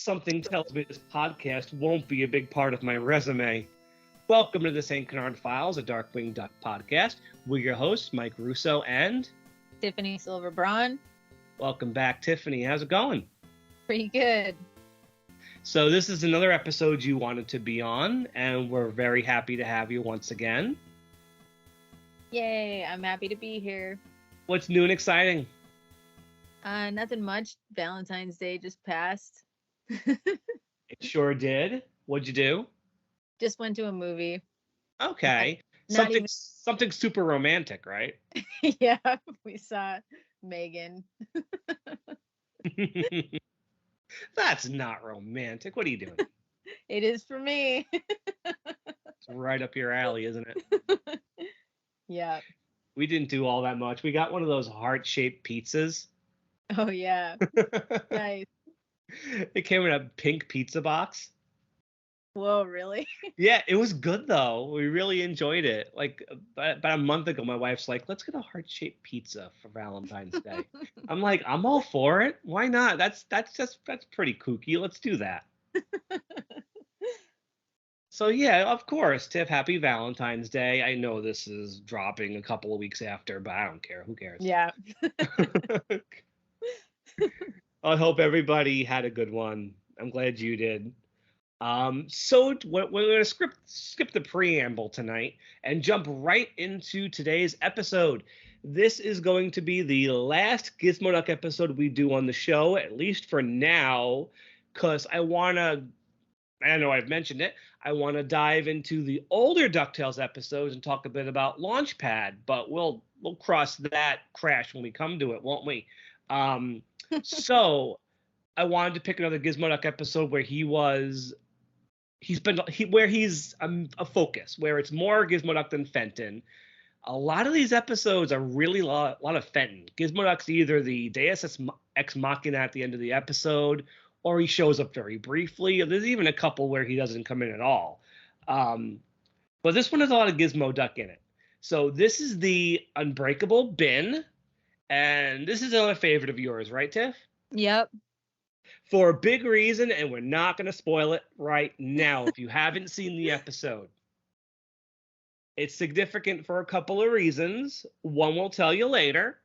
Something tells me this podcast won't be a big part of my resume. Welcome to the St. Canard Files, a Darkwing Duck podcast. We're your hosts, Mike Russo and Tiffany Silverbraun. Welcome back, Tiffany. How's it going? Pretty good. So this is another episode you wanted to be on, and we're very happy to have you once again. Yay, I'm happy to be here. What's new and exciting? Nothing much. Valentine's Day just passed. It sure did. What'd you do? Just went to a movie. Okay. Not Something super romantic, right? Yeah, we saw Megan. That's not romantic. What are you doing? It is for me. It's right up your alley, isn't it? Yeah. We didn't do all that much. We got one of those heart-shaped pizzas. Oh, yeah. Nice. It came in a pink pizza box. Whoa, really? Yeah, it was good, though. We really enjoyed it. Like, about a month ago, my wife's like, let's get a heart-shaped pizza for Valentine's Day. I'm like, I'm all for it. Why not? That's pretty kooky. Let's do that. So, yeah, of course, Tiff, happy Valentine's Day. I know this is dropping a couple of weeks after, but I don't care. Who cares? Yeah. I hope everybody had a good one. I'm glad you did. So we're going to skip the preamble tonight and jump right into today's episode. This is going to be the last Gizmoduck episode we do on the show, at least for now, because I know I've mentioned it, I want to dive into the older Ducktales episodes and talk a bit about Launchpad, but we'll cross that crash when we come to it, won't we? So I wanted to pick another Gizmoduck episode where he's a focus, where it's more Gizmoduck than Fenton. A lot of these episodes are really a lot of Fenton. Gizmoduck's either the Deus Ex Machina at the end of the episode, or he shows up very briefly. There's even a couple where he doesn't come in at all. But this one has a lot of Gizmoduck in it. So this is the Unbreakable bin, and this is another favorite of yours, right, Tiff? Yep. For a big reason, and we're not going to spoil it right now if you haven't seen the episode. It's significant for a couple of reasons. One we'll tell you later.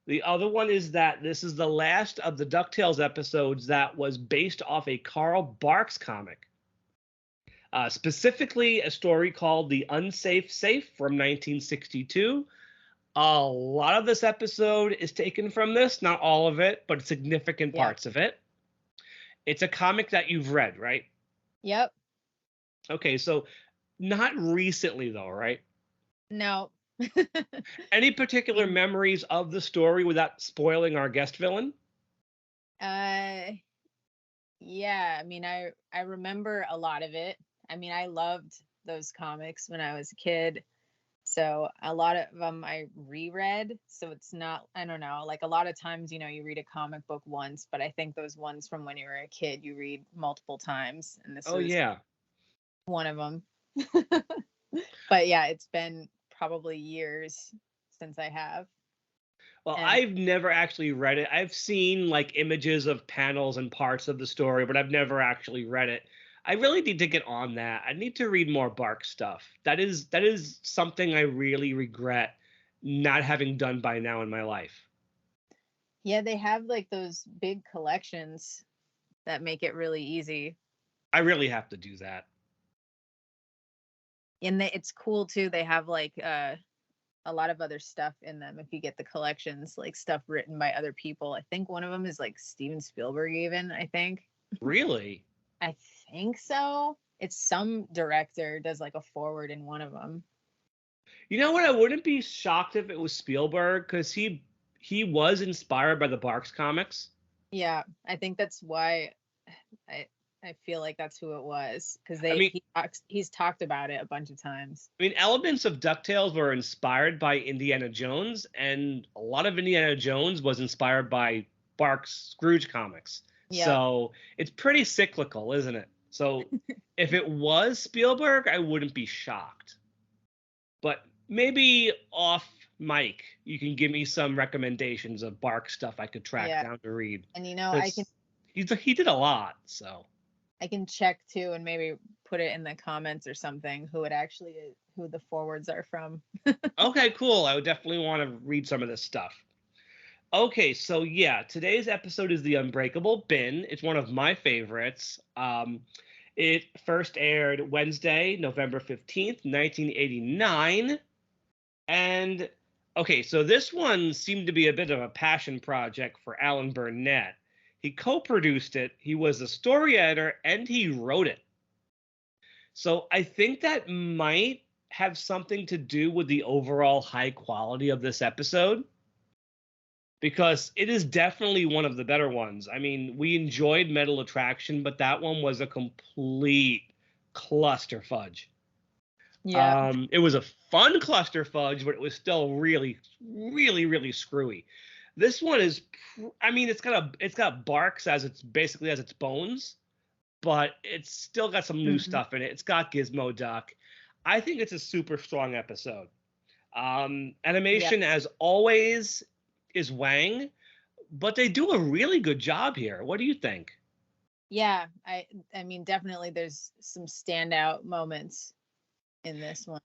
The other one is that this is the last of the DuckTales episodes that was based off a Carl Barks comic. Specifically, a story called The Unsafe Safe from 1962. A lot of this episode is taken from this, not all of it, but significant parts of it. It's a comic that you've read, right? Yep. Okay, so not recently, though, right? No. Any particular memories of the story without spoiling our guest villain? Yeah, I mean, I remember a lot of it. I mean, I loved those comics when I was a kid. So a lot of them I reread. So it's not, I don't know, like a lot of times, you read a comic book once, but I think those ones from when you were a kid, you read multiple times. And this was one of them. But yeah, it's been probably years since I have. Well, I've never actually read it. I've seen like images of panels and parts of the story, but I've never actually read it. I really need to get on that. I need to read more Bark stuff. That is something I really regret not having done by now in my life. Yeah, they have like those big collections that make it really easy. I really have to do that. And it's cool too. They have like a lot of other stuff in them if you get the collections, like stuff written by other people. I think one of them is like Steven Spielberg even, I think. Really? I think so. It's some director does like a forward in one of them. You know what? I wouldn't be shocked if it was Spielberg, because he was inspired by the Barks comics. Yeah, I think that's why I feel like that's who it was, because he's talked about it a bunch of times. I mean, elements of DuckTales were inspired by Indiana Jones, and a lot of Indiana Jones was inspired by Barks' Scrooge comics. Yep. So it's pretty cyclical, isn't it? So if it was Spielberg, I wouldn't be shocked. But maybe off mic, you can give me some recommendations of Bark stuff I could track down to read. And I can He did a lot, so. I can check too and maybe put it in the comments or something who who the forwards are from. Okay, cool. I would definitely want to read some of this stuff. Okay, so yeah, today's episode is the Unbreakable Bin. It's one of my favorites. It first aired Wednesday, November 15th, 1989. And okay, so this one seemed to be a bit of a passion project for Alan Burnett. He co-produced it, he was the story editor, and he wrote it. So I think that might have something to do with the overall high quality of this episode, because it is definitely one of the better ones. I mean, we enjoyed Metal Attraction, but that one was a complete cluster fudge. Yeah. It was a fun cluster fudge, but it was still really, really, really screwy. This one is, I mean, it's got barks as its basically as its bones, but it's still got some new stuff in it. It's got Gizmoduck. I think it's a super strong episode. Animation, as always, is Wang, but they do a really good job here. What do you think? Yeah, I mean, definitely there's some standout moments in this one.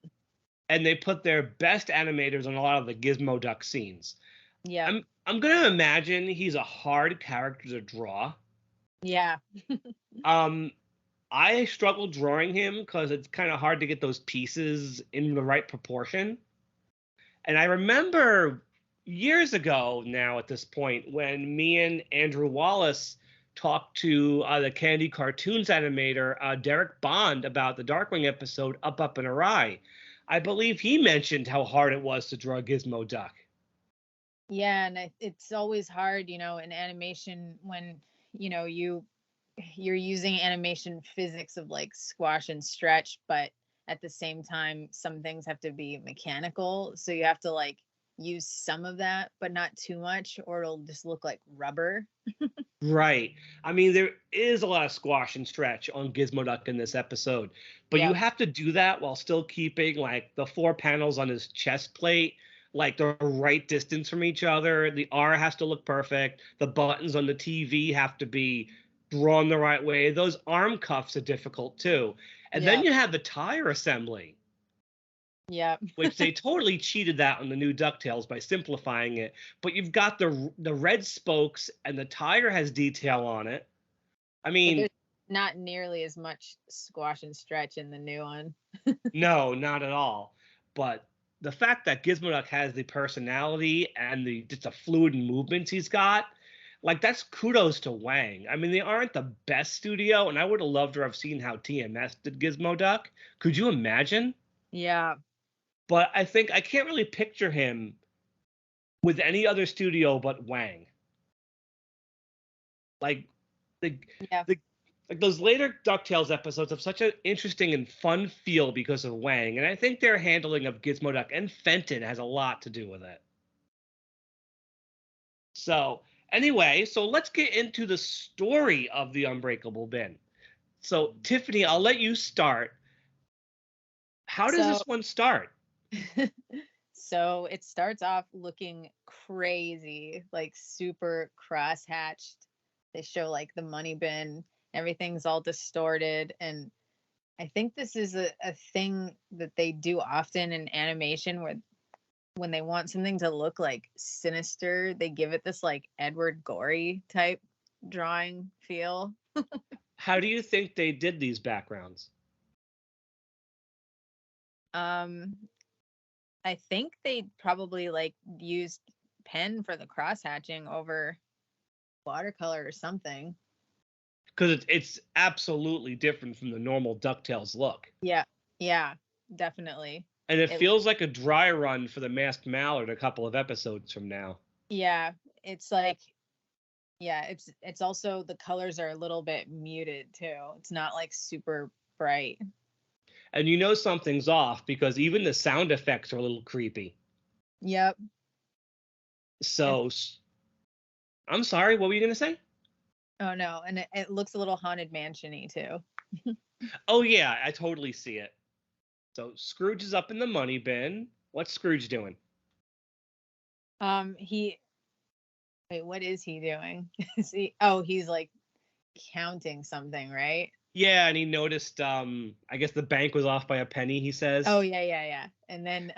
And they put their best animators on a lot of the Gizmoduck scenes. Yeah. I'm gonna imagine he's a hard character to draw. Yeah. I struggle drawing him because it's kind of hard to get those pieces in the right proportion. And I remember years ago now at this point when me and Andrew Wallace talked to the Candy Cartoons animator, Derek Bond, about the Darkwing episode Up, Up, and Awry. I believe he mentioned how hard it was to draw Gizmoduck. Yeah, and it's always hard, in animation when, you're using animation physics of like squash and stretch, but at the same time, some things have to be mechanical. So you have to like use some of that, but not too much, or it'll just look like rubber. Right. I mean, there is a lot of squash and stretch on Gizmoduck in this episode, but you have to do that while still keeping like the 4 panels on his chest plate like the right distance from each other. The R has to look perfect. The buttons on the TV have to be drawn the right way. Those arm cuffs are difficult too. And then you have the tire assembly. Yeah. Which they totally cheated that on the new Ducktales by simplifying it. But you've got the red spokes and the tire has detail on it. I mean, not nearly as much squash and stretch in the new one. No, not at all. But the fact that Gizmoduck has the personality and just the fluid movements he's got, like that's kudos to Wang. I mean, they aren't the best studio, and I would have loved to have seen how TMS did Gizmoduck. Could you imagine? Yeah. But I think I can't really picture him with any other studio but Wang. Like like those later DuckTales episodes have such an interesting and fun feel because of Wang, and I think their handling of Gizmoduck and Fenton has a lot to do with it. So anyway, so let's get into the story of the Unbreakable Bin. So Tiffany, I'll let you start. How does this one start? So it starts off looking crazy, like super cross-hatched. They show like the money bin, everything's all distorted, and I think this is a thing that they do often in animation where when they want something to look like sinister, they give it this like Edward Gorey type drawing feel. How do you think they did these backgrounds? I think they probably like used pen for the cross hatching over watercolor or something. Because it's absolutely different from the normal DuckTales look. Yeah, definitely. And it feels like a dry run for the Masked Mallard a couple of episodes from now. Yeah, it's like, it's also the colors are a little bit muted too. It's not like super bright. And you know something's off because even the sound effects are a little creepy. Yep. So, I'm sorry, what were you going to say? Oh, no, and it looks a little Haunted Mansion-y too. Oh, yeah, I totally see it. So, Scrooge is up in the money bin. What's Scrooge doing? Wait, what is he doing? He's like counting something, right? Yeah, and he noticed, I guess the bank was off by a penny, he says. Oh, yeah. And then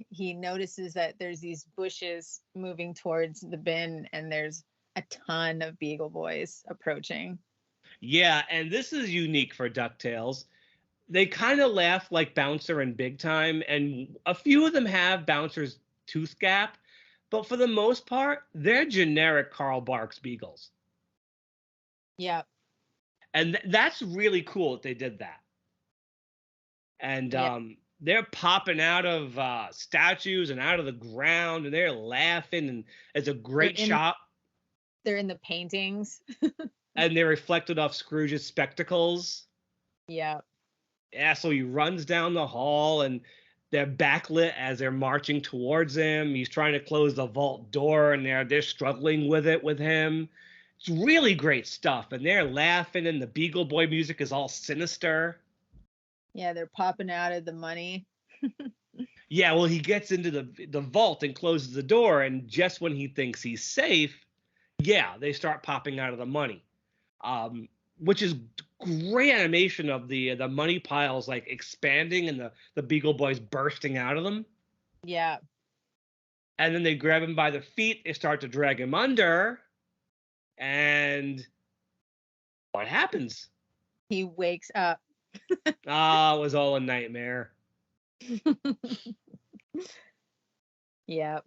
he notices that there's these bushes moving towards the bin, and there's a ton of Beagle Boys approaching. Yeah, and this is unique for DuckTales. They kind of laugh like Bouncer and Big Time, and a few of them have Bouncer's tooth gap, but for the most part, they're generic Carl Barks Beagles. Yeah. And that's really cool that they did that. And they're popping out of statues and out of the ground, and they're laughing, and it's a great shot. They're in the paintings. And they're reflected off Scrooge's spectacles. Yeah. Yeah, so he runs down the hall, and they're backlit as they're marching towards him. He's trying to close the vault door, and they're struggling with it with him. It's really great stuff, and they're laughing, and the Beagle Boy music is all sinister. Yeah, they're popping out of the money. Yeah, well, he gets into the vault and closes the door, and just when he thinks he's safe, yeah, they start popping out of the money, which is great animation of the money piles like expanding and the Beagle Boys bursting out of them. Yeah. And then they grab him by the feet, they start to drag him under, and what happens? He wakes up. It was all a nightmare. Yeah.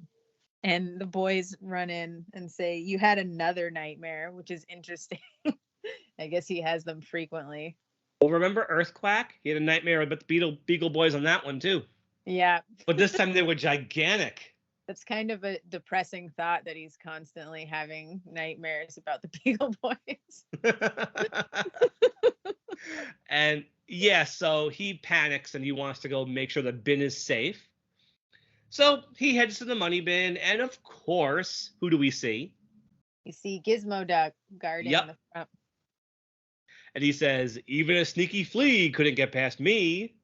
And the boys run in and say, "You had another nightmare," which is interesting. I guess he has them frequently. Well, remember Earthquack? He had a nightmare about the Beagle Boys on that one, too. Yeah. But this time they were gigantic. That's kind of a depressing thought that he's constantly having nightmares about the Beagle Boys. And yeah, so he panics and he wants to go make sure the bin is safe. So he heads to the money bin, and of course, who do we see? You see Gizmoduck guarding the front. And he says, "Even a sneaky flea couldn't get past me."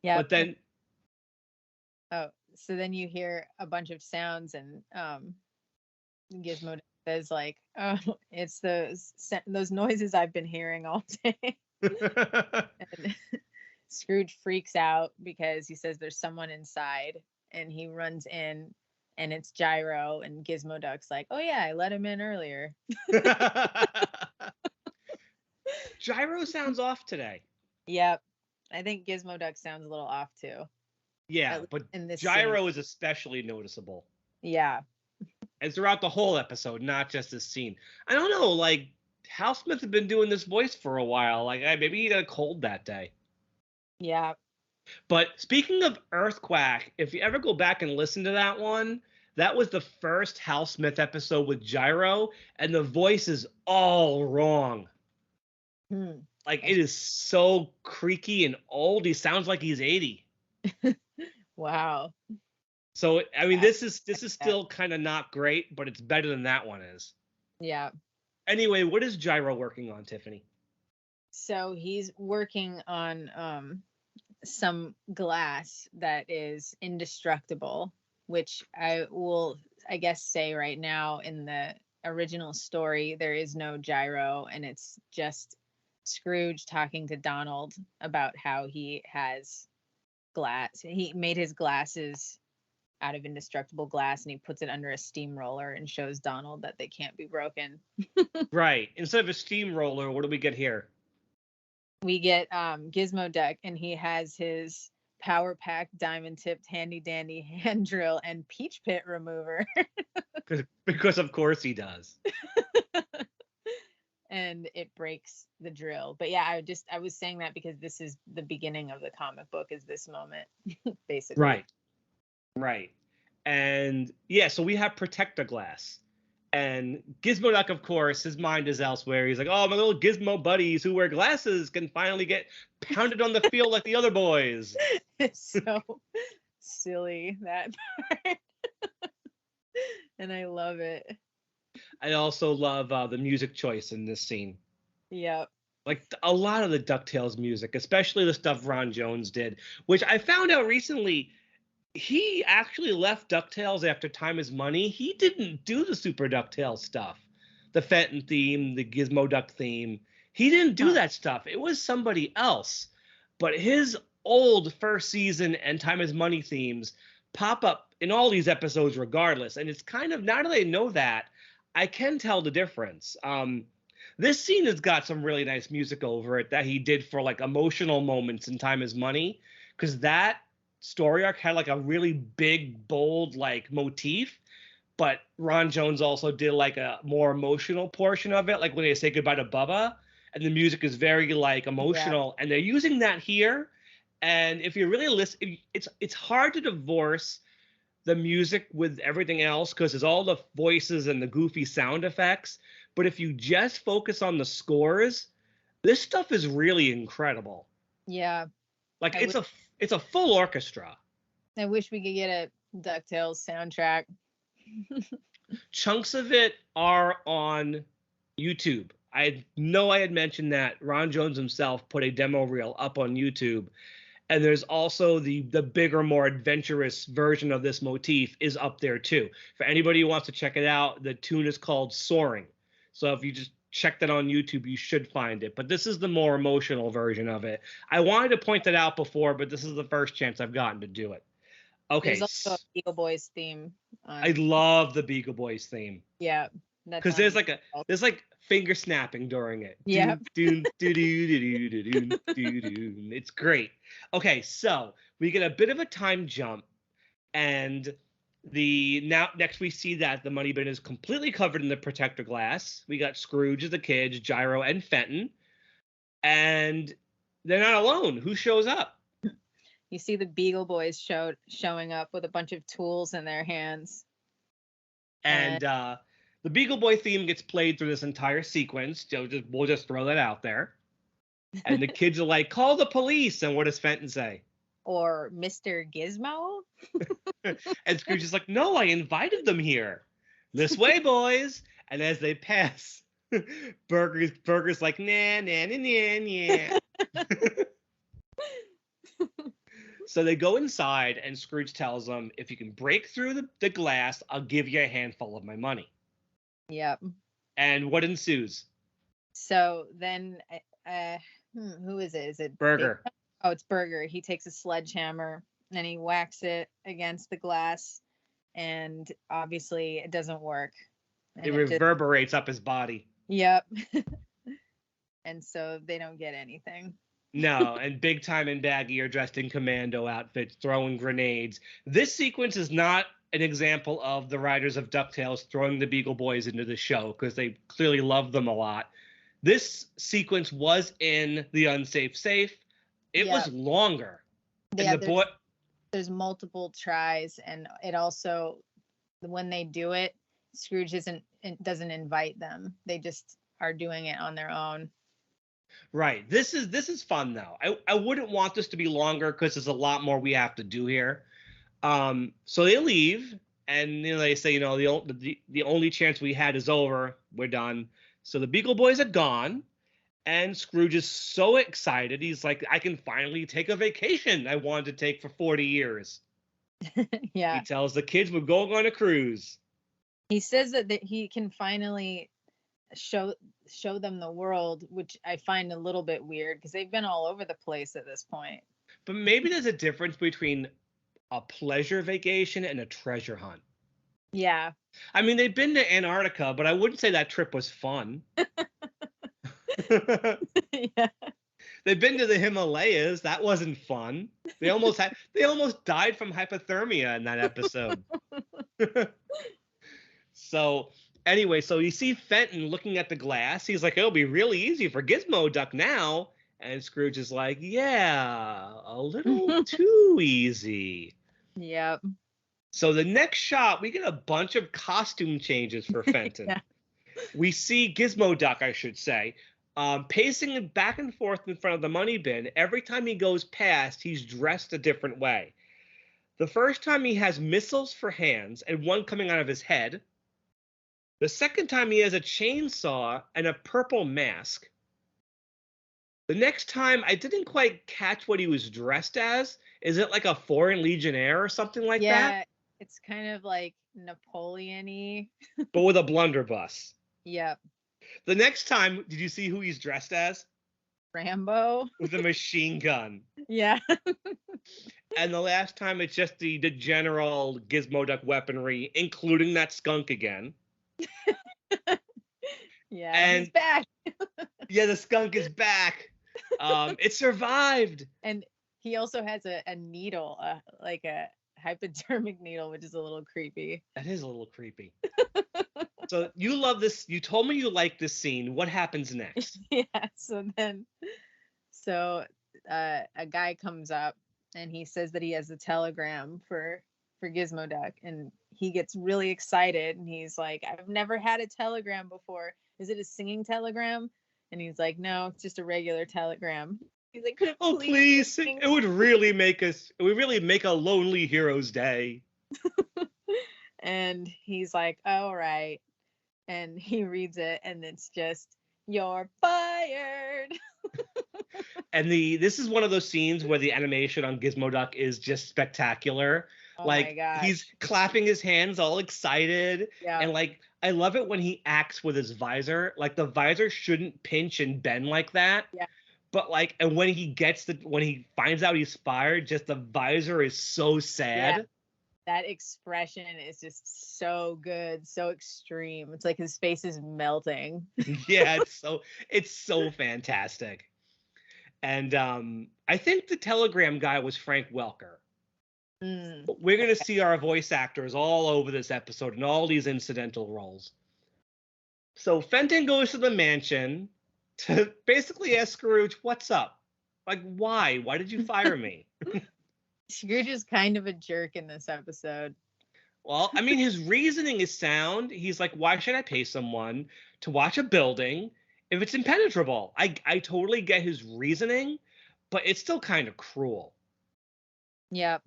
Yeah. But then... Oh, so then you hear a bunch of sounds, and Gizmoduck says, like, "Oh, it's those noises I've been hearing all day." And Scrooge freaks out because he says there's someone inside, and he runs in, and it's Gyro, and Gizmoduck's like, "Oh yeah, I let him in earlier." Gyro sounds off today. Yep. I think Gizmoduck sounds a little off too. Yeah, but Gyro is especially noticeable. Yeah. And throughout the whole episode, not just this scene. I don't know, like, Hal Smith had been doing this voice for a while. Like, maybe he got a cold that day. Yeah. But speaking of Earthquack, if you ever go back and listen to that one, that was the first Hal Smith episode with Gyro, and the voice is all wrong. Like, it is so creaky and old. He sounds like he's 80. Wow. So, I mean, this is still kind of not great, but it's better than that one is. Yeah. Anyway, what is Gyro working on, Tiffany? So he's working on some glass that is indestructible, which I will, I guess, say right now, in the original story, there is no Gyro, and it's just Scrooge talking to Donald about how he has glass. He made his glasses out of indestructible glass, and he puts it under a steamroller and shows Donald that they can't be broken. Right. Instead of a steamroller, what do we get here? We get Gizmoduck, and he has his power pack diamond tipped handy dandy hand drill and peach pit remover. because of course he does. And it breaks the drill. But yeah, I was saying that because this is the beginning of the comic book, is this moment, basically. Right. And yeah, so we have protectoglass. And Gizmoduck, of course, his mind is elsewhere. He's like, "Oh, my little Gizmo buddies who wear glasses can finally get pounded on the field like the other boys." It's so silly, that part. And I love it. I also love the music choice in this scene. Yep. Like a lot of the DuckTales music, especially the stuff Ron Jones did, which I found out recently, he actually left DuckTales after Time is Money. He didn't do the Super DuckTales stuff. the Fenton theme, the Gizmoduck theme. He didn't do Huh. that stuff. It was somebody else. But his old first season and Time is Money themes pop up in all these episodes regardless. And it's kind of, now that I know that, I can tell the difference. This scene has got some really nice music over it that he did for like emotional moments in Time is Money, because that story arc had like a really big, bold like motif. But Ron Jones also did like a more emotional portion of it, like when they say goodbye to Bubba, and the music is very like emotional, and they're using that here. And if you really listen, it's hard to divorce the music with everything else because there's all the voices and the goofy sound effects. But if you just focus on the scores, this stuff is really incredible. Yeah. Like it's a full orchestra. I wish we could get a DuckTales soundtrack. Chunks of it are on YouTube. I know I had mentioned that Ron Jones himself put a demo reel up on YouTube. And there's also the bigger, more adventurous version of this motif is up there too. For anybody who wants to check it out, the tune is called Soaring. So if you just check that on YouTube, you should find it. But this is the more emotional version of it. I wanted to point that out before, but this is the first chance I've gotten to do it. Okay. There's also a Beagle Boys theme. I love the Beagle Boys theme. Yeah. Because there's like finger snapping during it. Yeah. It's great. Okay, so we get a bit of a time jump, and next we see that the money bin is completely covered in the protectoglass. We got Scrooge as the kids, Gyro, and Fenton, and they're not alone. Who shows up? You see the Beagle Boys showing up with a bunch of tools in their hands. And the Beagle Boy theme gets played through this entire sequence. We'll just throw that out there. And the kids are like, call the police. And what does Fenton say? Or Mr. Gizmo? And Scrooge is like, no, I invited them here. This way, boys. And as they pass, Burger's like, nah, nah, nah, nah, nah. So they go inside, and Scrooge tells them, if you can break through the glass, I'll give you a handful of my money. Yep. And what ensues? So then, who is it? Is it Burger? Oh, it's Burger. He takes a sledgehammer and he whacks it against the glass, and obviously it doesn't work. And it reverberates up his body. Yep. And so they don't get anything. No, and Big Time and Baggy are dressed in commando outfits, throwing grenades. This sequence is not an example of the writers of DuckTales throwing the Beagle Boys into the show, because they clearly love them a lot. This sequence was in the Unsafe Safe. It was longer. Yeah, there's multiple tries, and it also, when they do it, Scrooge doesn't invite them. They just are doing it on their own. Right. This is fun though. I wouldn't want this to be longer because there's a lot more we have to do here. So they leave, and they say, the only chance we had is over. We're done. So the Beagle Boys are gone, and Scrooge is so excited. He's like, I can finally take a vacation I wanted to take for 40 years. Yeah. He tells the kids we're going on a cruise. He says that he can finally show them the world, which I find a little bit weird because they've been all over the place at this point. But maybe there's a difference between a pleasure vacation and a treasure hunt. Yeah. I mean, they've been to Antarctica, but I wouldn't say that trip was fun. Yeah. They've been to the Himalayas. That wasn't fun. They almost died from hypothermia in that episode. So anyway, so you see Fenton looking at the glass. He's like, it'll be really easy for Gizmoduck now. And Scrooge is like, yeah, a little too easy. Yep. So the next shot, we get a bunch of costume changes for Fenton. Yeah. We see Gizmoduck, I should say, pacing back and forth in front of the money bin. Every time he goes past, he's dressed a different way. The first time he has missiles for hands and one coming out of his head. The second time he has a chainsaw and a purple mask. The next time, I didn't quite catch what he was dressed as. Is it like a foreign legionnaire or something like that? Yeah, it's kind of like Napoleon-y. But with a blunderbuss. Yep. The next time, did you see who he's dressed as? Rambo. With a machine gun. Yeah. And the last time, it's just the general Gizmoduck weaponry, including that skunk again. Yeah, And he's back. yeah, the skunk is back. It survived. And he also has a needle, like a hypodermic needle, which is a little creepy. That is a little creepy. So you love this. You told me you like this scene. What happens next? Yeah. So a guy comes up and he says that he has a telegram for Gizmoduck, and he gets really excited and he's like, I've never had a telegram before. Is it a singing telegram? And he's like, no, it's just a regular telegram. He's like, could it Oh, please. sing? It would really make a lonely hero's day. And he's like, all right. And he reads it and it's just, you're fired. And this is one of those scenes where the animation on Gizmoduck is just spectacular. Oh like my gosh. He's clapping his hands all excited. Yeah. And like I love it when he acts with his visor. Like the visor shouldn't pinch and bend like that. Yeah. But like, and when he finds out he's fired, just the visor is so sad. Yeah. That expression is just so good, so extreme. It's like his face is melting. Yeah, it's so fantastic. And I think the telegram guy was Frank Welker. We're going to see our voice actors all over this episode in all these incidental roles. So Fenton goes to the mansion to basically ask Scrooge, what's up? Like, why? Why did you fire me? Scrooge is kind of a jerk in this episode. Well, I mean, his reasoning is sound. He's like, why should I pay someone to watch a building if it's impenetrable? I totally get his reasoning, but it's still kind of cruel. Yep.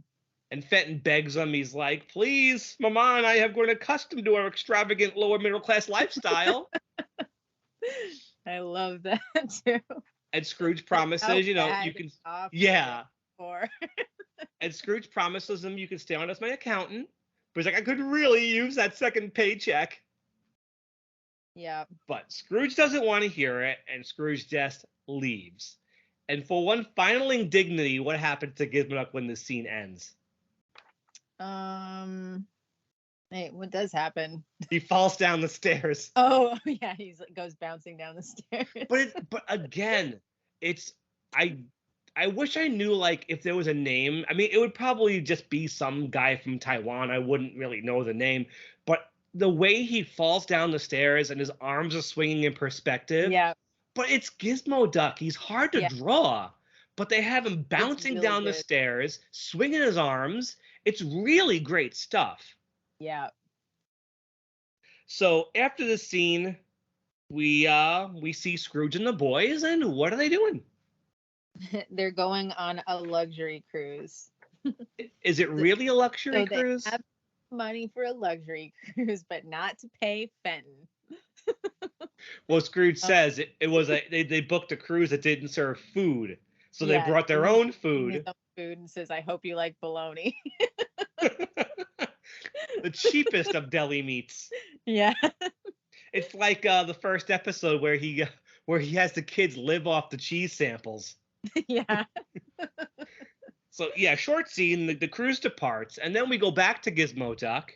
And Fenton begs him. He's like, please, Mama and I have grown accustomed to our extravagant lower middle class lifestyle. I love that too. And Scrooge promises, you can. Yeah. And Scrooge promises him you can stay on as my accountant. But he's like, I could really use that second paycheck. Yeah. But Scrooge doesn't want to hear it, and Scrooge just leaves. And for one final indignity, what happens to Gizmoduck when the scene ends? Hey, what does happen? He falls down the stairs. Oh yeah, goes bouncing down the stairs. But again, I wish I knew, like, if there was a name. I mean, it would probably just be some guy from Taiwan. I wouldn't really know the name. But the way he falls down the stairs and his arms are swinging in perspective. Yeah. But it's Gizmoduck. He's hard to draw. But they have him bouncing really down the stairs, swinging his arms. It's really great stuff. Yeah. So after the scene, we see Scrooge and the boys, and what are they doing? They're going on a luxury cruise. Is it really a luxury cruise? They have money for a luxury cruise, but not to pay Fenton. Well, Scrooge says it was they booked a cruise that didn't serve food, so they brought their own food. And says, "I hope you like bologna." The cheapest of deli meats. Yeah. It's like the first episode where he has the kids live off the cheese samples. Yeah. So yeah, short scene. The cruise departs, and then we go back to Gizmoduck.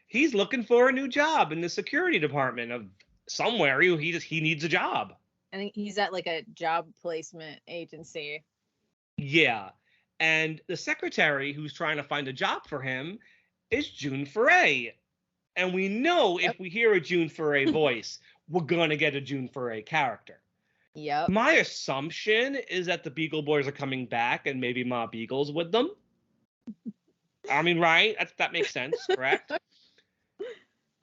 He's looking for a new job in the security department of somewhere. He needs a job. I think he's at like a job placement agency. Yeah, and the secretary who's trying to find a job for him is June Foray. And we know if we hear a June Foray voice, we're going to get a June Foray character. Yep. My assumption is that the Beagle Boys are coming back and maybe Ma Beagle's with them. I mean, right? That makes sense, correct?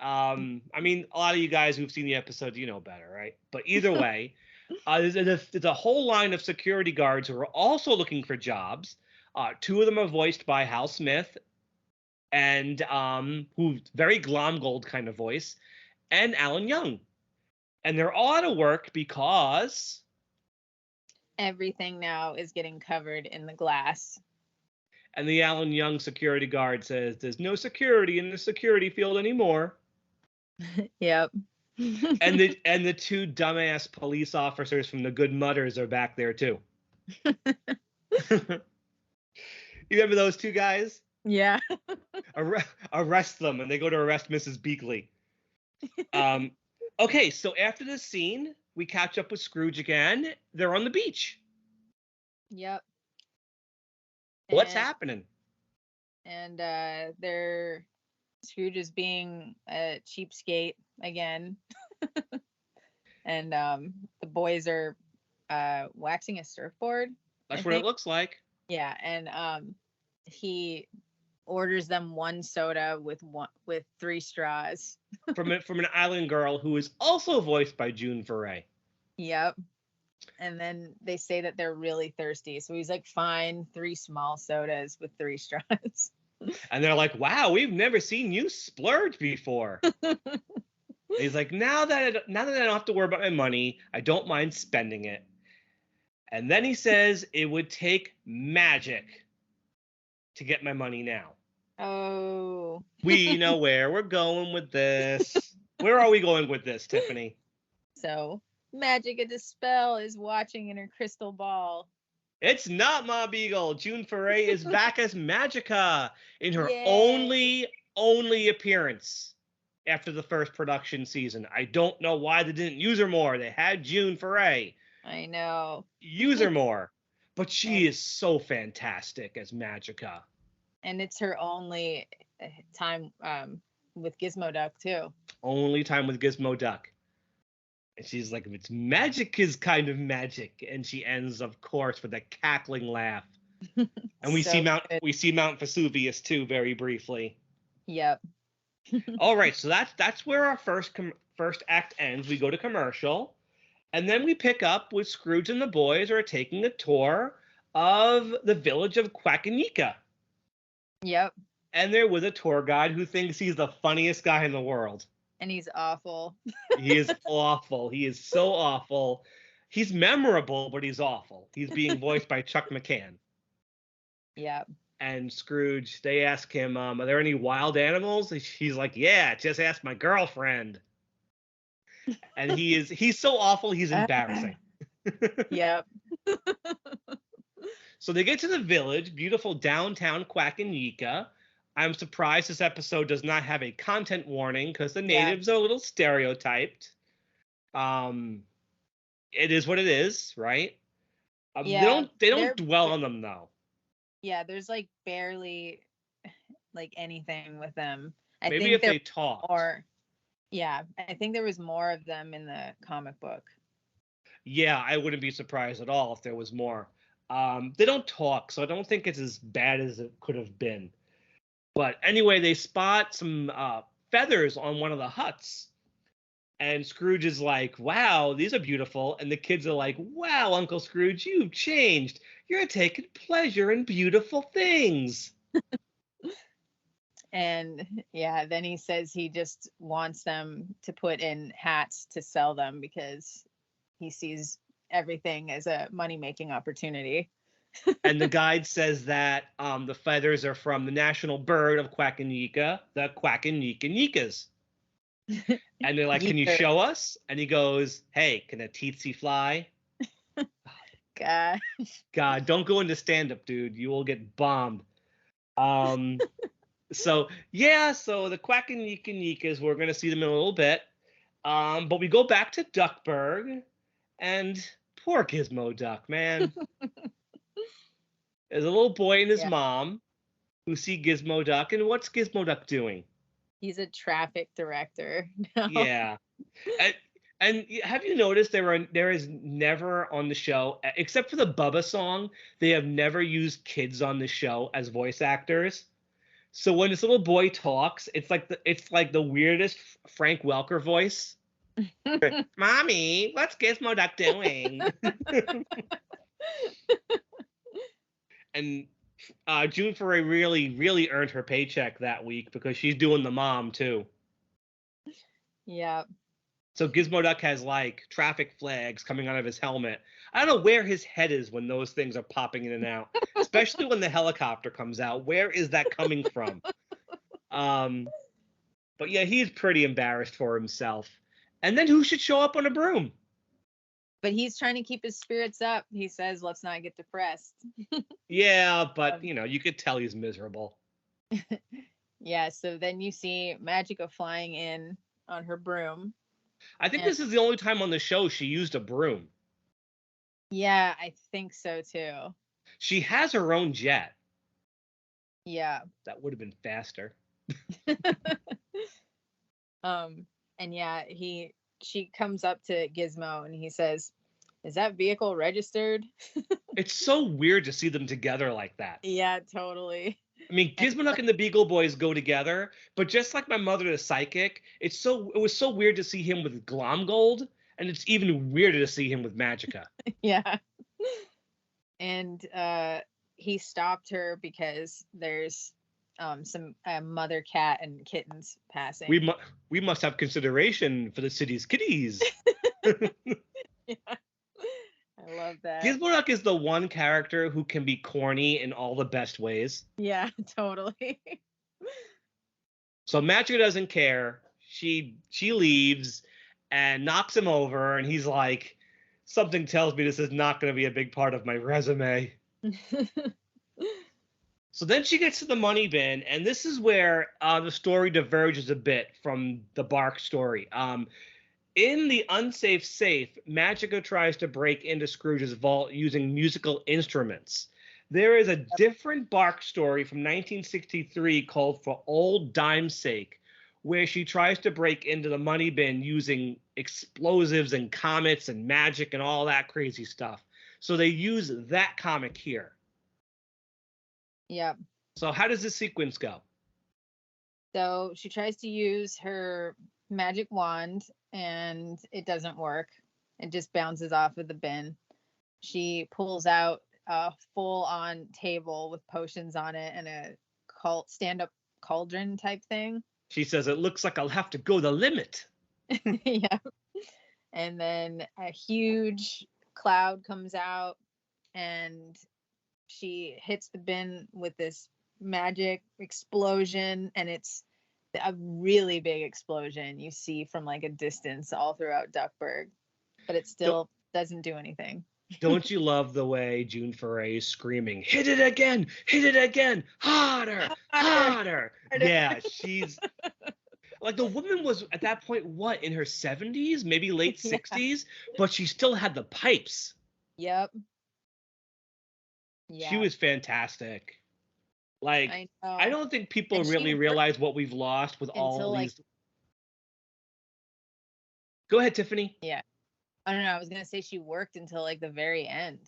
I mean, a lot of you guys who've seen the episode, you know better, right? But either way, there's a whole line of security guards who are also looking for jobs. Two of them are voiced by Hal Smith, and who's very Glomgold kind of voice, and Alan Young. And they're all out of work because everything now is getting covered in the glass. And the Alan Young security guard says there's no security in the security field anymore. Yep. And the two dumbass police officers from the Good Mudders are back there too. You remember those two guys? Yeah. Arrest them, and they go to arrest Mrs. Beakley. Okay, so after this scene, we catch up with Scrooge again. They're on the beach. Yep. What's happening? And Scrooge is being a cheapskate again. And the boys are waxing a surfboard. That's what it looks like. Yeah, and he orders them one soda with 3 straws. from an island girl who is also voiced by June Foray. Yep. And then they say that they're really thirsty. So he's like, fine, 3 small sodas with 3 straws. And they're like, wow, we've never seen you splurge before. He's like, now that I don't have to worry about my money, I don't mind spending it. And then he says it would take magic to get my money now. Oh. We know where we're going with this. Where are we going with this, Tiffany? So Magicka Dispel is watching in her crystal ball. It's not Ma Beagle. June Foray is back as Magicka in her Yay. only appearance after the first production season. I don't know why they didn't use her more. They had June Foray. I know. Use her more. But she is so fantastic as Magicka. And it's her only time with Gizmoduck too. Only time with Gizmoduck. And she's like, it's magic is kind of magic. And she ends, of course, with a cackling laugh. And we see Mount Vesuvius too, very briefly. Yep. All right, so that's where our first act ends. We go to commercial, and then we pick up with Scrooge and the boys are taking a tour of the village of Quackinaca. Yep. And they're with a tour guide who thinks he's the funniest guy in the world. And he's awful. He is awful. He is so awful. He's memorable, but he's awful. He's being voiced by Chuck McCann. Yep. And Scrooge, they ask him, are there any wild animals? He's like, yeah, just ask my girlfriend. And he's so awful, he's embarrassing. Yep. So they get to the village, beautiful downtown Quackinaca. I'm surprised this episode does not have a content warning because the natives are a little stereotyped. It is what it is, right? They don't dwell on them though. Yeah, there's like barely like anything with them. Maybe if they talk. I think there was more of them in the comic book. Yeah, I wouldn't be surprised at all if there was more. They don't talk, so I don't think it's as bad as it could have been. But anyway, they spot some feathers on one of the huts. And Scrooge is like, wow, these are beautiful. And the kids are like, wow, Uncle Scrooge, you've changed. You're taking pleasure in beautiful things. And yeah, then he says he just wants them to put in hats to sell them because he sees everything as a money-making opportunity. And the guide says that the feathers are from the national bird of Quackinaca, the Quackinacanicas. And they're like, can you show us? And he goes, hey, can a tsetse fly? God, don't go into stand-up, dude. You will get bombed. So the Quackinacanicas, we're going to see them in a little bit. But we go back to Duckburg, and poor Gizmoduck, man. There's a little boy and his mom who see Gizmoduck, and what's Gizmoduck doing? He's a traffic director. No. Yeah. And have you noticed there is never on the show, except for the Bubba song, they have never used kids on the show as voice actors. So when this little boy talks, it's like the weirdest Frank Welker voice. Mommy, what's Gizmoduck doing? And June Foray really earned her paycheck that week because she's doing the mom too. Yeah. So Gizmoduck has like traffic flags coming out of his helmet. I don't know where his head is when those things are popping in and out, especially when the helicopter comes out. Where is that coming from? But yeah, he's pretty embarrassed for himself. And then who should show up on a broom? But he's trying to keep his spirits up. He says, let's not get depressed. Yeah, but, you could tell he's miserable. Yeah, so then you see Magicka flying in on her broom. I think this is the only time on the show she used a broom. Yeah, I think so too. She has her own jet. Yeah. That would have been faster. And yeah, she comes up to Gizmo and he says, "Is that vehicle registered?" It's so weird to see them together like that. Yeah, totally. I mean, Gizmoduck and the Beagle Boys go together, but just like my mother, the psychic, it was so weird to see him with Glomgold, and it's even weirder to see him with Magicka. Yeah. And he stopped her because there's some mother cat and kittens passing. We must have consideration for the city's kitties. Yeah. I love that. Gizmoduck is the one character who can be corny in all the best ways. Yeah, totally. So Magicka doesn't care. She leaves and knocks him over, and he's like, something tells me this is not going to be a big part of my resume. So then she gets to the money bin, and this is where the story diverges a bit from the Bark story. In the unsafe safe, Magicka tries to break into Scrooge's vault using musical instruments. There is a different Bark story from 1963 called For Old Dime's Sake, where she tries to break into the money bin using explosives and comets and magic and all that crazy stuff. So they use that comic here. Yep. So how does this sequence go? So she tries to use her magic wand and it doesn't work. It just bounces off of the bin. She pulls out a full-on table with potions on it and a stand-up cauldron type thing. She says, "It looks like I'll have to go the limit." Yeah. And then a huge cloud comes out and she hits the bin with this magic explosion, and it's a really big explosion you see from like a distance all throughout Duckburg, but it still doesn't do anything. Don't you love the way June Foray is screaming, hit it again, harder, harder. Yeah, she's like, the woman was at that point, what, in her 70s, maybe late 60s, but she still had the pipes. Yep. Yeah. She was fantastic. Like, I don't think people really realize what we've lost with all these. Go ahead, Tiffany. Yeah. I don't know. I was going to say she worked until like the very end.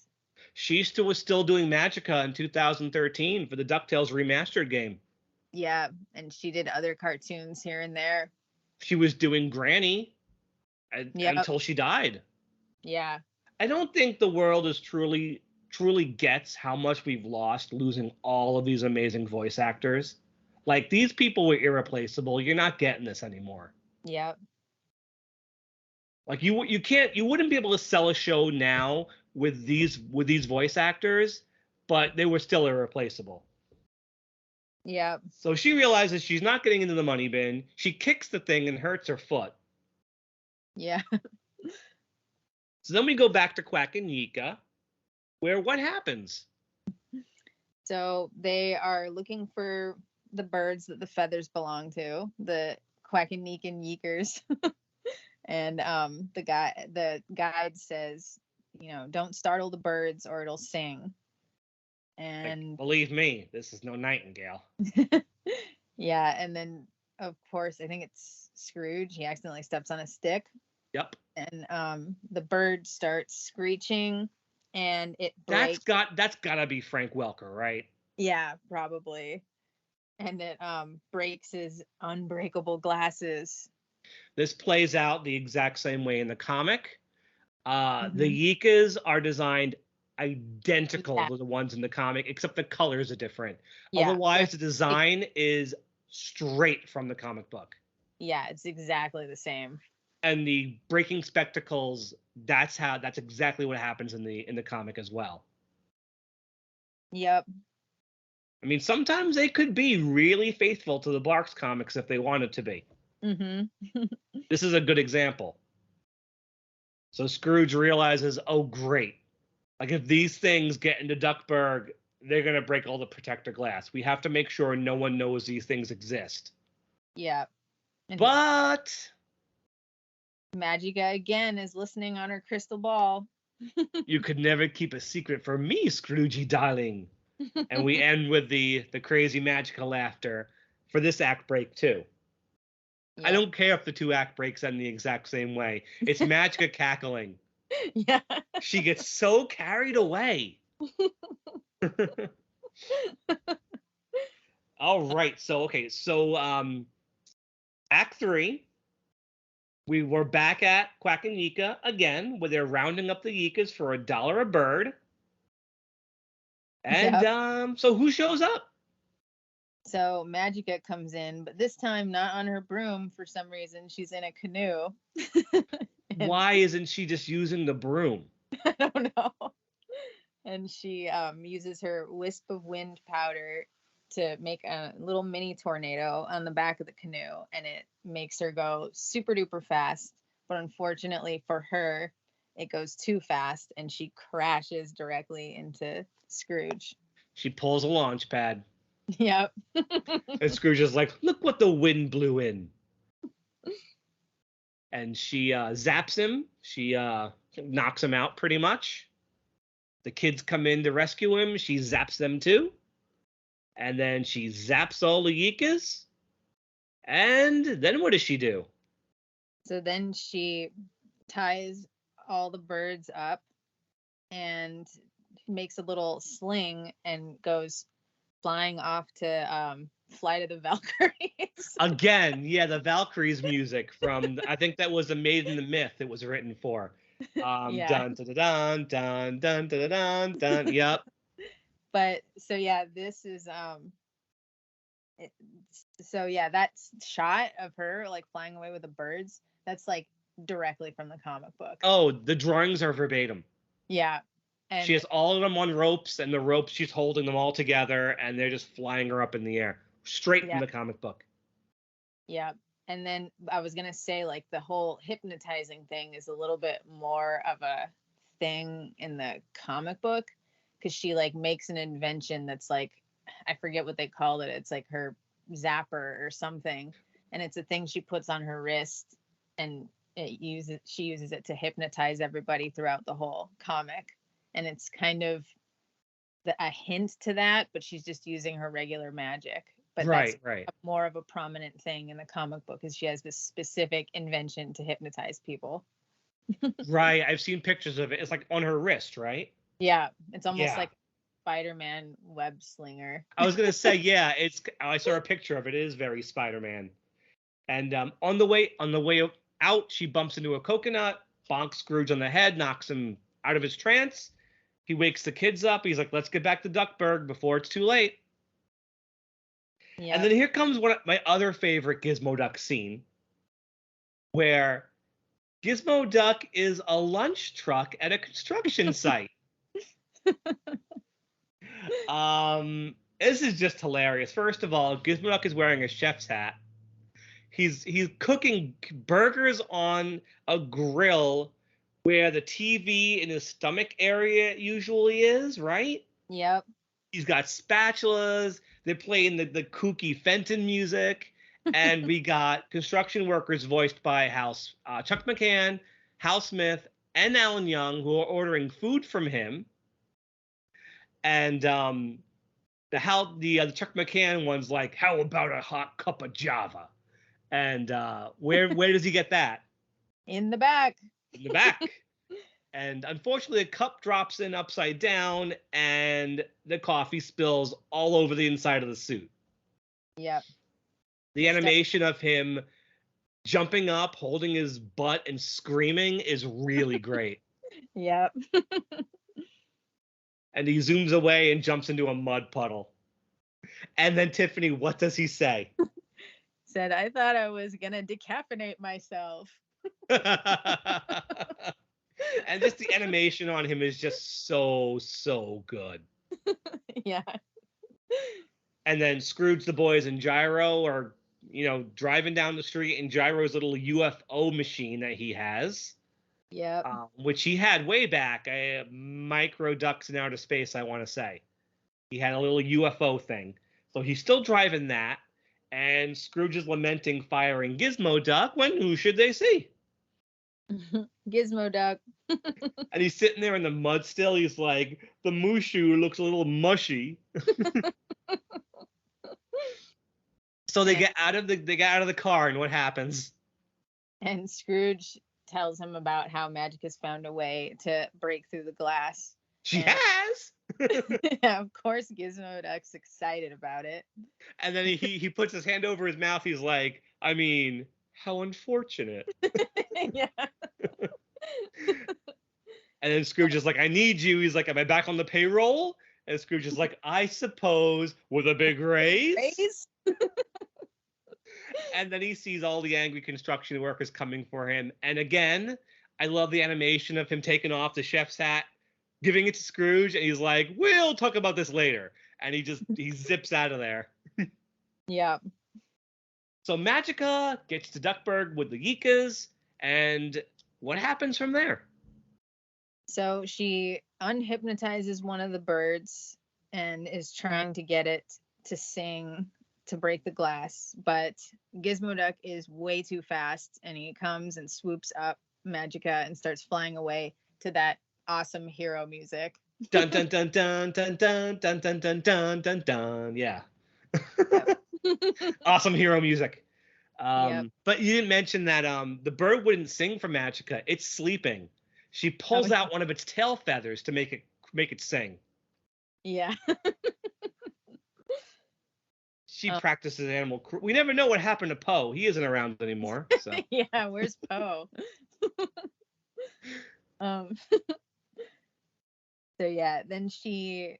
She was still doing Magicka in 2013 for the Ducktales remastered game. Yeah. And she did other cartoons here and there. She was doing Granny until she died. Yeah. I don't think the world is truly gets how much we've lost losing all of these amazing voice actors. Like, these people were irreplaceable. You're not getting this anymore. Yep. Like, you wouldn't be able to sell a show now with these voice actors, but they were still irreplaceable. Yep. So she realizes she's not getting into the money bin. She kicks the thing and hurts her foot. Yeah. So then we go back to Quackinaca, where what happens? So they are looking for the birds that the feathers belong to, the Quackinacan yeekers. And the guide says, don't startle the birds or it'll sing. And like, believe me, this is no nightingale. Yeah, and then of course I think it's Scrooge. He accidentally steps on a stick. Yep. And the bird starts screeching. And it breaks. That's gotta be Frank Welker, right? Yeah, probably. And it breaks his unbreakable glasses. This plays out the exact same way in the comic. The Yeekas are designed identical to the ones in the comic, except the colors are different. Yeah. Otherwise, the design is straight from the comic book. Yeah, it's exactly the same. And the breaking spectacles, that's exactly what happens in the comic as well. Yep. I mean, sometimes they could be really faithful to the Barks comics if they wanted to be. Mm-hmm. This is a good example. So Scrooge realizes, oh, great. Like, if these things get into Duckburg, they're going to break all the protector glass. We have to make sure no one knows these things exist. Yeah. And But Magicka again is listening on her crystal ball. you could never keep a secret from me, Scroogey darling. And we end with the crazy Magicka laughter for this act break, too. Yep. I don't care if the 2-act breaks end the exact same way. It's Magicka cackling. Yeah. She gets so carried away. All right. So Act 3, we were back at Quackinaca again, where they're rounding up the Yikas for $1 a bird. And so who shows up? So Magicka comes in, but this time not on her broom for some reason. She's in a canoe. Why isn't she just using the broom? I don't know. And she uses her wisp of wind powder to make a little mini tornado on the back of the canoe, and it makes her go super duper fast. But unfortunately for her, it goes too fast, and she crashes directly into Scrooge. She pulls a launch pad. Yep. And Scrooge is like, look what the wind blew in. And she zaps him. She knocks him out pretty much. The kids come in to rescue him. She zaps them too. And then she zaps all the Yikas. And then what does she do? So then she ties all the birds up and makes a little sling and goes flying off to Flight of the Valkyries. Again, yeah, the Valkyries music from, I think that was a Made in the Myth it was written for. Yeah. Dun, dun, dun, dun, dun, dun, dun, dun, yep. But so yeah, this is that shot of her like flying away with the birds, that's like directly from the comic book. Oh, the drawings are verbatim. Yeah. And she has all of them on ropes, and the ropes, she's holding them all together, and they're just flying her up in the air. Straight from the comic book. Yeah. And then I was going to say, like, the whole hypnotizing thing is a little bit more of a thing in the comic book, because she, like, makes an invention that's, like, I forget what they called it. It's, like, her zapper or something. And it's a thing she puts on her wrist, and she uses it to hypnotize everybody throughout the whole comic. And it's kind of a hint to that, but she's just using her regular magic. But right. more of a prominent thing in the comic book, is she has this specific invention to hypnotize people. Right. I've seen pictures of it. It's like on her wrist, right? Yeah. It's almost like Spider-Man web slinger. I was going to say, yeah, I saw a picture of it. It is very Spider-Man. And on the way out, she bumps into a coconut, bonks Scrooge on the head, knocks him out of his trance. He wakes the kids up. He's like, let's get back to Duckburg before it's too late. Yep. And then here comes one of my other favorite Gizmoduck scene, where Gizmoduck is a lunch truck at a construction site. This is just hilarious. First of all, Gizmoduck is wearing a chef's hat. He's cooking burgers on a grill where the TV in his stomach area usually is, right? Yep. He's got spatulas. They're playing the kooky Fenton music. And we got construction workers voiced by Chuck McCann, Hal Smith, and Alan Young, who are ordering food from him. And the Chuck McCann one's like, how about a hot cup of Java? And where does he get that? In the back. In the back. And unfortunately, the cup drops in upside down, and the coffee spills all over the inside of the suit. Yep. The animation of him jumping up, holding his butt, and screaming is really great. Yep. And he zooms away and jumps into a mud puddle. And then Tiffany, what does he say? Said, I thought I was going to decaffeinate myself. And just the animation on him is just so good. Yeah. And then Scrooge, the boys, and Gyro are, driving down the street in Gyro's little UFO machine that he has. Yep. which he had way back. Micro ducks in outer space, I want to say. He had a little UFO thing. So he's still driving that. And Scrooge is lamenting firing Gizmoduck when who should they see? Gizmoduck. And he's sitting there in the mud still. He's like, the Mushu looks a little mushy. So they get out of the car, and what happens? And Scrooge tells him about how Magicka's found a way to break through the glass. She has. Yeah, of course, Gizmoduck's excited about it. And then he puts his hand over his mouth. He's like, I mean, how unfortunate. Yeah. And then Scrooge is like, I need you. He's like, am I back on the payroll? And Scrooge is like, I suppose, with a big raise. And then he sees all the angry construction workers coming for him. And again, I love the animation of him taking off the chef's hat, giving it to Scrooge, and he's like, we'll talk about this later. And he zips out of there. Yeah. So Magicka gets to Duckburg with the Yikas, and what happens from there? So she unhypnotizes one of the birds and is trying to get it to sing to break the glass, but Gizmoduck is way too fast, and he comes and swoops up Magicka and starts flying away to that awesome hero music. Dun dun dun dun dun dun dun dun dun dun dun dun. Yeah. Awesome hero music. Yep. But you didn't mention that the bird wouldn't sing for Magicka. It's sleeping. She pulls out one of its tail feathers to make it sing. Yeah. She practices animal. We never know what happened to Poe. He isn't around anymore. So. Yeah, where's Poe? So yeah, then she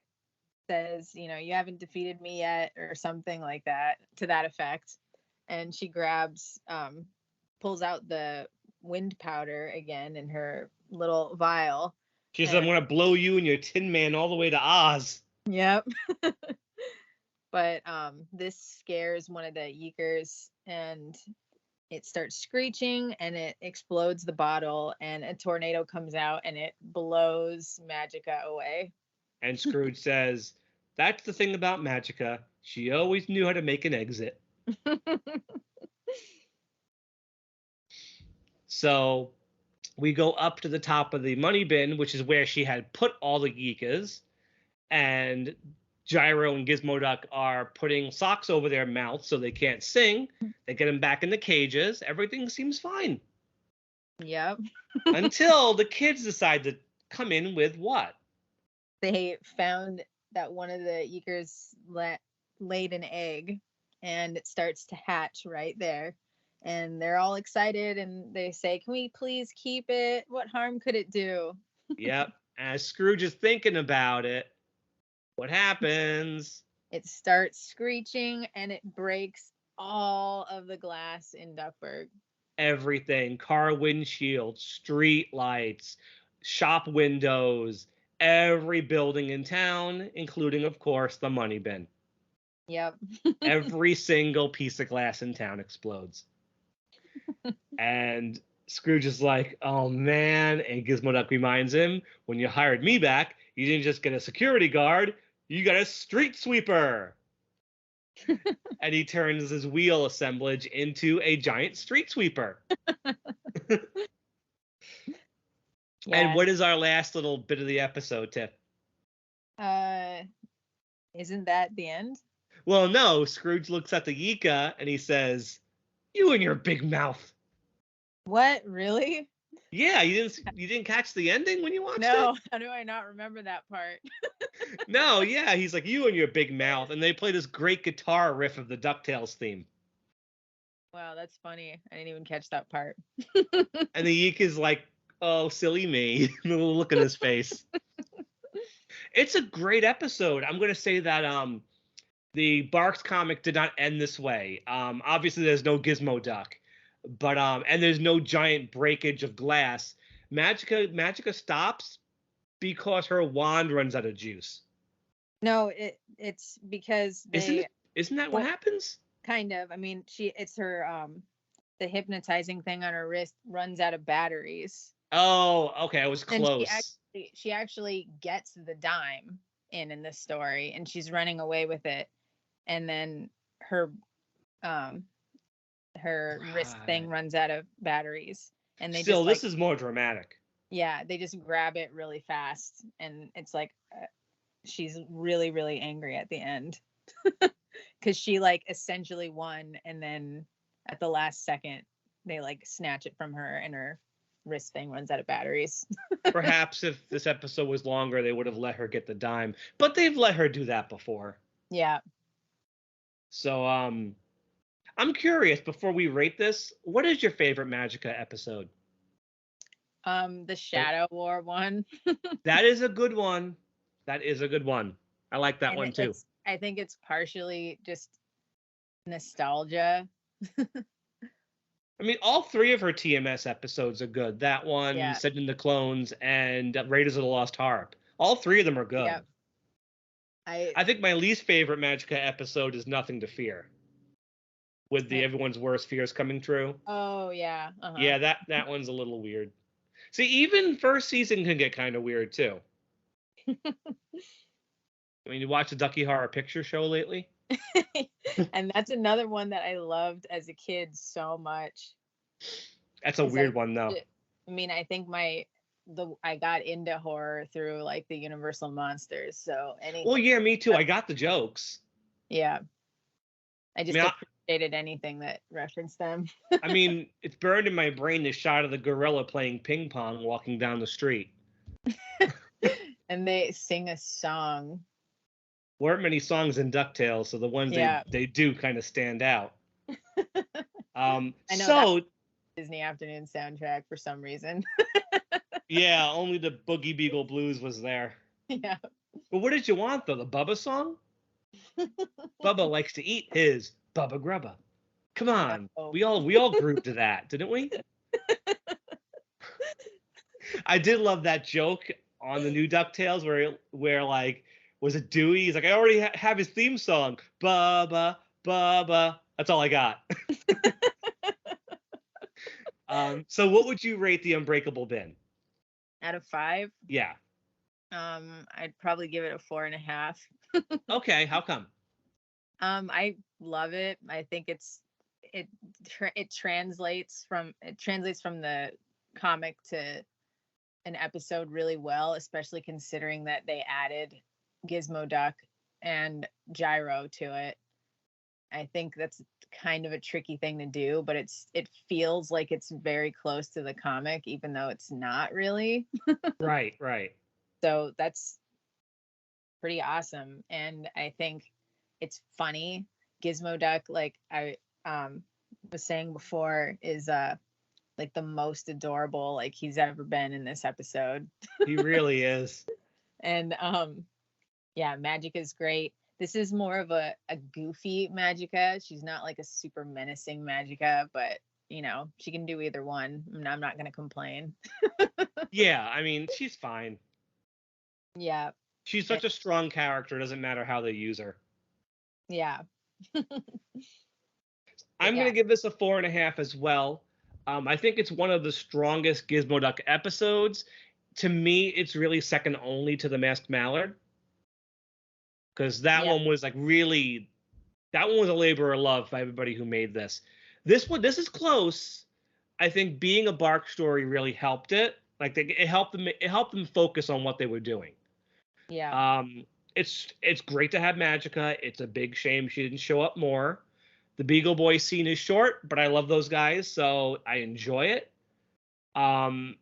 says, you haven't defeated me yet, or something like that, to that effect. And she pulls out the wind powder again in her little vial. She says, I'm going to blow you and your Tin Man all the way to Oz. Yep. But this scares one of the Yeekers, and it starts screeching, and it explodes the bottle, and a tornado comes out, and it blows Magicka away. And Scrooge says, that's the thing about Magicka. She always knew how to make an exit. So we go up to the top of the money bin, which is where she had put all the Yeekas, and Gyro and Gizmoduck are putting socks over their mouths so they can't sing. They get them back in the cages. Everything seems fine. Yep. Until the kids decide to come in with what? They found that one of the Yeekers laid an egg, and it starts to hatch right there. And they're all excited, and they say, can we please keep it? What harm could it do? Yep. As Scrooge is thinking about it, what happens? It starts screeching, and it breaks all of the glass in Duckburg. Everything. Car windshields, street lights, shop windows, every building in town, including, of course, the money bin. Yep. Every single piece of glass in town explodes. And Scrooge is like, oh, man. And Gizmoduck reminds him, when you hired me back, you didn't just get a security guard. You got a street sweeper. And he turns his wheel assemblage into a giant street sweeper. Yeah. And what is our last little bit of the episode, Tiff? Isn't that the end? Well, no. Scrooge looks at the Yika and he says, you and your big mouth. What? Really? Yeah, you didn't catch the ending when you watched it? No, how do I not remember that part? No, yeah, he's like, you and your big mouth, and they play this great guitar riff of the Ducktales theme. Wow, that's funny. I didn't even catch that part. And the Yeek is like, oh, silly me. The little look in his face. It's a great episode. I'm going to say that the Barks comic did not end this way. Obviously, there's no Gizmoduck. But and there's no giant breakage of glass. Magicka stops because her wand runs out of juice. No, it's because Isn't that what happens? Kind of. I mean, it's her the hypnotizing thing on her wrist runs out of batteries. Oh, okay, I was And close. she actually gets the dime in this story, and she's running away with it, and then her um her wrist Right. thing runs out of batteries, and they Still, just this like, is more dramatic. yeah, they just grab it really fast, and it's like, she's really really angry at the end because she like essentially won, and then at the last second they like snatch it from her, and her wrist thing runs out of batteries. Perhaps if this episode was longer, they would have let her get the dime, but they've let her do that before. Yeah. So, I'm curious, before we rate this, what is your favorite Magicka episode? The Like, Shadow War one. that is a good one. That is a good one. I like that And one too. it's, I think it's partially just nostalgia. I mean, all three of her TMS episodes are good. That one, Yeah. Sending the Clones, and Raiders of the Lost Harp. All three of them are good. Yep. I I think my least favorite Magicka episode is Nothing to Fear, with the Wait. everyone's worst fears coming true. Oh yeah. Uh-huh. Yeah, that one's a little weird. See, even first season can get kind of weird too. I mean, you watch the Ducky Horror Picture Show lately? And that's another one that I loved as a kid so much. That's a 'Cause weird one though. I mean, I think I got into horror through like the Universal monsters. So Well, anything. yeah, me too. I got the jokes. Yeah. I I just mean, appreciated anything that referenced them. I mean, it's burned in my brain the shot of the gorilla playing ping pong walking down the street. And they sing a song. Weren't many songs in Ducktales, so the ones Yeah. they do kind of stand out. I know that So Disney Afternoon soundtrack for some reason. yeah, only the Boogie Beagle Blues was there. Yeah. But what did you want though? The Bubba song? Bubba likes to eat his Bubba Grubba. Come on, No. we all grouped to that, didn't we? I did love that joke on the new Ducktales where like, was it Dewey? He's like, I already have his theme song, Bubba Bubba. That's all I got. So what would you rate the Unbreakable bin? Out of 5, Yeah. I'd probably give it a 4.5. Okay. How come? I love it. I think it translates from the comic to an episode really well, especially considering that they added Gizmoduck and Gyro to it. I think that's kind of a tricky thing to do, but it feels like it's very close to the comic, even though it's not really. Right. Right. So that's pretty awesome. And I think it's funny. Gizmoduck, like I was saying before, is like the most adorable like he's ever been in this episode. He really is. And yeah, Magicka is great. This is more of a goofy Magicka. She's not like a super menacing Magicka, but you know, she can do either one. I'm not gonna complain. Yeah. I mean, she's fine. Yeah. She's such a strong character. Doesn't matter how they use her. Yeah. I'm Yeah. going to give this a 4.5 as well. I think it's one of the strongest Gizmoduck episodes. To me, it's really second only to the Masked Mallard, because that Yeah. one was like really, that one was a labor of love by everybody who made this. This is close. I think being a Bark story really helped it. Like it helped them focus on what they were doing. Yeah. It's great to have Magicka. It's a big shame she didn't show up more. The Beagle Boys scene is short, but I love those guys, so I enjoy it. And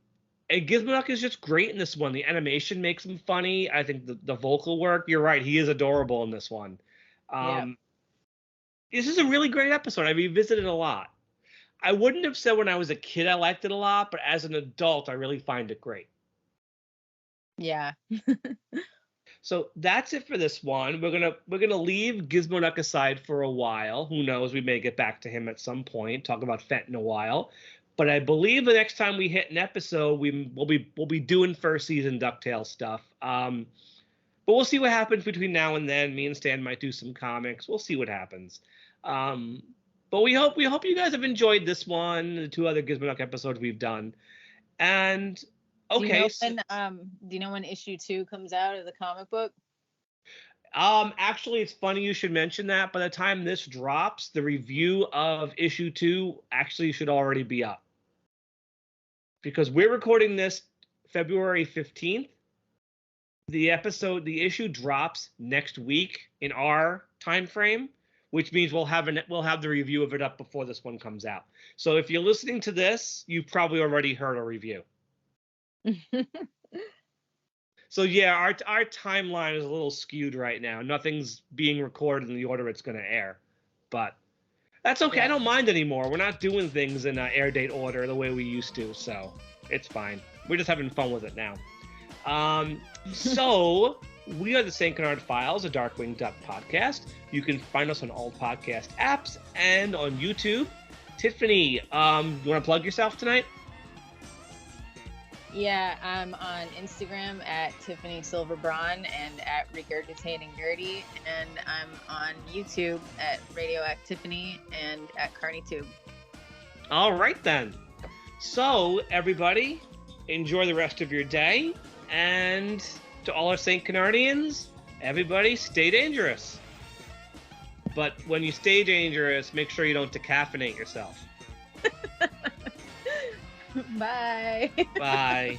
Gizmoduck is just great in this one. The animation makes him funny. I think the vocal work, you're right, he is adorable in this one. Yeah. This is a really great episode. I revisited it a lot. I wouldn't have said when I was a kid I liked it a lot, but as an adult, I really find it great. Yeah. So that's it for this one. We're gonna leave Gizmoduck aside for a while. Who knows? We may get back to him at some point. Talk about Fenton a while. But I believe the next time we hit an episode, we'll be doing first season Ducktales stuff. But we'll see what happens between now and then. Me and Stan might do some comics. We'll see what happens. But we hope you guys have enjoyed this one, the 2 other Gizmoduck episodes we've done. And Do you okay, know when issue 2 comes out of the comic book? actually, it's funny you should mention that. By the time this drops, the review of issue 2 actually should already be up. Because we're recording this February 15th. The issue drops next week in our time frame, which means we'll have the review of it up before this one comes out. So if you're listening to this, you've probably already heard a review. So yeah, our timeline is a little skewed right now. Nothing's being recorded in the order it's going to air, but that's okay. Yeah. I don't mind anymore. We're not doing things in air date order the way we used to, so it's fine. We're just having fun with it now. So we are the St. Canard Files, a Darkwing Duck podcast. You can find us on all podcast apps and on YouTube. Tiffany, you want to plug yourself tonight? Yeah, I'm on Instagram at Tiffany Silverbraun and at Regurgitating Gertie, and I'm on YouTube at Radioactiffany and at CarneyTube. All right then. So everybody, enjoy the rest of your day, and to all our St. Canardians, everybody stay dangerous. But when you stay dangerous, make sure you don't decaffeinate yourself. Bye. Bye.